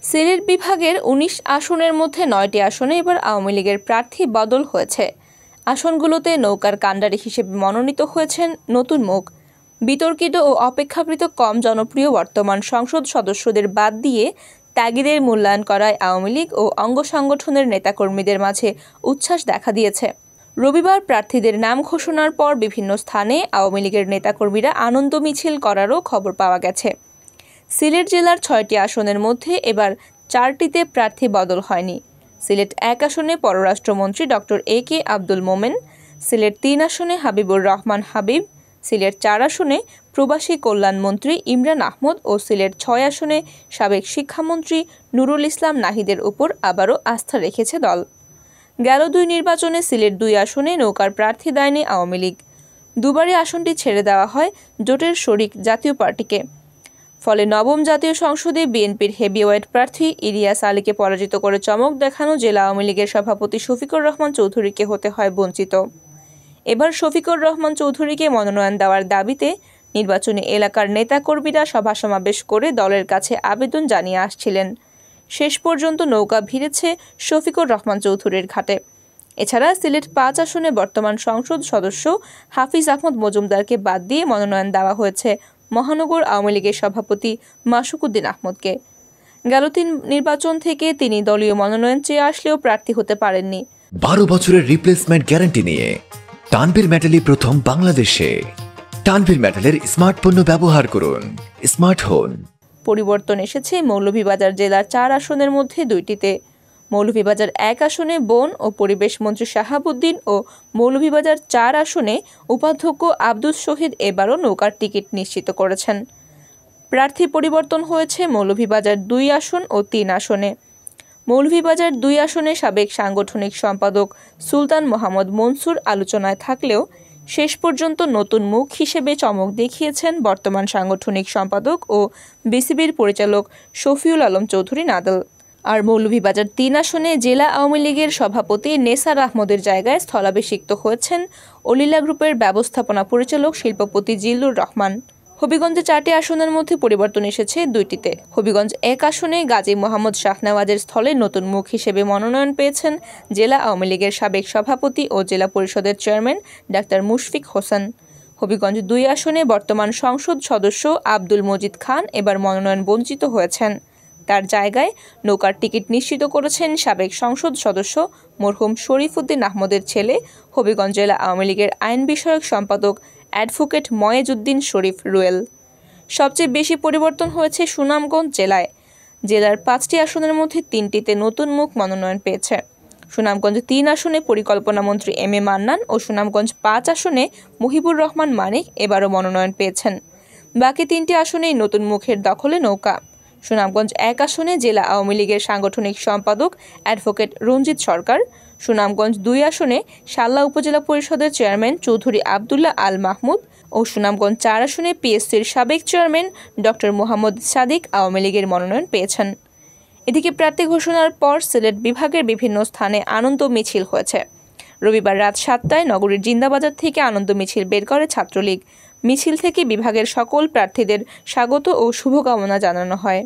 সিলেট বিভাগের ১৯ আসনের মধ্যে ৯টি আসনে এবার আওয়ামী লীগের প্রার্থী বদল হয়েছে। আসনগুলোতে নৌকার কাণ্ডারি হিসেবে মনোনীত হয়েছেন নতুন মুখ। বিতর্কিত ও অপেক্ষাকৃত কম জনপ্রিয় বর্তমান সংসদ সদস্যদের বাদ দিয়ে ত্যাগীদের মূল্যায়ন করায় আওয়ামী লীগ ও অঙ্গ সংগঠনের নেতাকর্মীদের মাঝে উচ্ছ্বাস দেখা দিয়েছে। রবিবার প্রার্থীদের নাম ঘোষণার পর বিভিন্ন স্থানে আওয়ামী লীগের নেতাকর্মীরা আনন্দ মিছিল করারও খবর পাওয়া গেছে। সিলেট জেলার ৬টি আসনের মধ্যে এবার ৪টিতে প্রার্থী বদল হয়নি। সিলেট ১ আসনে পররাষ্ট্রমন্ত্রী ডক্টর AK আব্দুল মোমেন, সিলেট ৩ আসনে হাবিবুর রহমান হাবিব, সিলেট ৪ আসনে প্রবাসী কল্যাণমন্ত্রী ইমরান আহমদ ও সিলেট ৬ আসনে সাবেক শিক্ষামন্ত্রী নুরুল ইসলাম নাহিদের উপর আবারও আস্থা রেখেছে দল। গেল ২ নির্বাচনে সিলেট ২ আসনে নৌকার প্রার্থী দেয়নি আওয়ামী লীগ। দুবারই আসনটি ছেড়ে দেওয়া হয় জোটের শরিক জাতীয় পার্টিকে। ফলে নবম জাতীয় সংসদে বিএনপির হেভিওয়েট প্রার্থী ইলিয়াস আলীকে পরাজিত করে চমক দেখানো জেলা আওয়ামী লীগের সভাপতি শফিকুর রহমান চৌধুরীকে হতে হয় বঞ্চিত। এবার শফিকুর রহমান চৌধুরীকে মনোনয়ন দেওয়ার দাবিতে নির্বাচনী এলাকার নেতাকর্মীরা সভা সমাবেশ করে দলের কাছে আবেদন জানিয়ে আসছিলেন। শেষ পর্যন্ত নৌকা ভিড়েছে শফিকুর রহমান চৌধুরীর ঘাটে। এছাড়া সিলেট ৫ আসনে বর্তমান সংসদ সদস্য হাফিজ আহমদ মজুমদারকে বাদ দিয়ে মনোনয়ন দেওয়া হয়েছে মহানগর আওয়ামী লীগের সভাপতি মাসুকুদ্দিন আহমদকে। গেল ৩ নির্বাচন থেকে তিনি দলীয় মনোনয়ন চেয়ে আসলেও প্রার্থী হতে পারেননি। ১২ বছরের রিপ্লেসমেন্ট গ্যারান্টি নিয়ে তানভীর মেটালই প্রথম বাংলাদেশে। তানভীর মেটালের স্মার্ট পণ্য ব্যবহার করুন, স্মার্ট হন। পরিবর্তন এসেছে মৌলভীবাজার জেলার ৪ আসনের মধ্যে ২টিতে। মৌলভীবাজার ১ আসনে বন ও পরিবেশ মন্ত্রী শাহাবুদ্দিন ও মৌলভীবাজার ৪ আসনে উপাধ্যক্ষ আব্দুস শহীদ এবারও নৌকার টিকিট নিশ্চিত করেছেন। প্রার্থী পরিবর্তন হয়েছে মৌলভীবাজার ২ আসন ও ৩ আসনে। মৌলভীবাজার ২ আসনে সাবেক সাংগঠনিক সম্পাদক সুলতান মোহাম্মদ মনসুর আলোচনায় থাকলেও শেষ পর্যন্ত নতুন মুখ হিসেবে চমক দেখিয়েছেন বর্তমান সাংগঠনিক সম্পাদক ও বিসিবির পরিচালক শফিউল আলম চৌধুরী নাদল। আর মৌলভীবাজার ৩ আসনে জেলা আওয়ামী লীগের সভাপতি নেসার আহমদের জায়গায় স্থলাভিষিক্ত হয়েছেন অলিলা গ্রুপের ব্যবস্থাপনা পরিচালক শিল্পপতি জিল্লুর রহমান। হবিগঞ্জে ৪টি আসনের মধ্যে পরিবর্তন এসেছে ২টিতে। হবিগঞ্জ ১ আসনে গাজী মোহাম্মদ শাহনেওয়াজের স্থলে নতুন মুখ হিসেবে মনোনয়ন পেয়েছেন জেলা আওয়ামী লীগের সাবেক সভাপতি ও জেলা পরিষদের চেয়ারম্যান ডাক্তার মুশফিক হোসেন। হবিগঞ্জ ২ আসনে বর্তমান সংসদ সদস্য আব্দুল মজিদ খান এবার মনোনয়ন বঞ্চিত হয়েছেন। তার জায়গায় নৌকার টিকিট নিশ্চিত করেছেন সাবেক সংসদ সদস্য মরহুম শরীফউদ্দিন আহমদের ছেলে হবিগঞ্জ জেলা আওয়ামী লীগের আইন বিষয়ক সম্পাদক অ্যাডভোকেট ময়েজউদ্দিন শরীফ রুয়েল। সবচেয়ে বেশি পরিবর্তন হয়েছে সুনামগঞ্জ জেলায়। জেলার ৫টি আসনের মধ্যে ৩টিতে নতুন মুখ মনোনয়ন পেয়েছে। সুনামগঞ্জ ৩ আসনে পরিকল্পনা মন্ত্রী এম এ মান্নান ও সুনামগঞ্জ ৫ আসনে মুহিবুর রহমান মানিক এবারও মনোনয়ন পেয়েছেন। বাকি ৩টি আসনেই নতুন মুখের দখলে নৌকা। সুনামগঞ্জ ১ আসনে জেলা আওয়ামী লীগের সাংগঠনিক সম্পাদক অ্যাডভোকেট রঞ্জিত সরকার, সুনামগঞ্জ ২ আসনে শাল্লা উপজেলা পরিষদের চেয়ারম্যান চৌধুরী আবদুল্লাহ আল মাহমুদ ও সুনামগঞ্জ ৪ আসনে পিএসসির সাবেক চেয়ারম্যান ডক্টর মোহাম্মদ সাদিক আওয়ামী লীগের মনোনয়ন পেয়েছেন। এদিকে প্রার্থী ঘোষণার পর সিলেট বিভাগের বিভিন্ন স্থানে আনন্দ মিছিল হয়েছে। রবিবার রাত ৭টায় নগরীর জিন্দাবাজার থেকে আনন্দ মিছিল বের করে ছাত্রলীগ। মিছিল থেকে বিভাগের সকল প্রার্থীদের স্বাগত ও শুভকামনা জানানো হয়।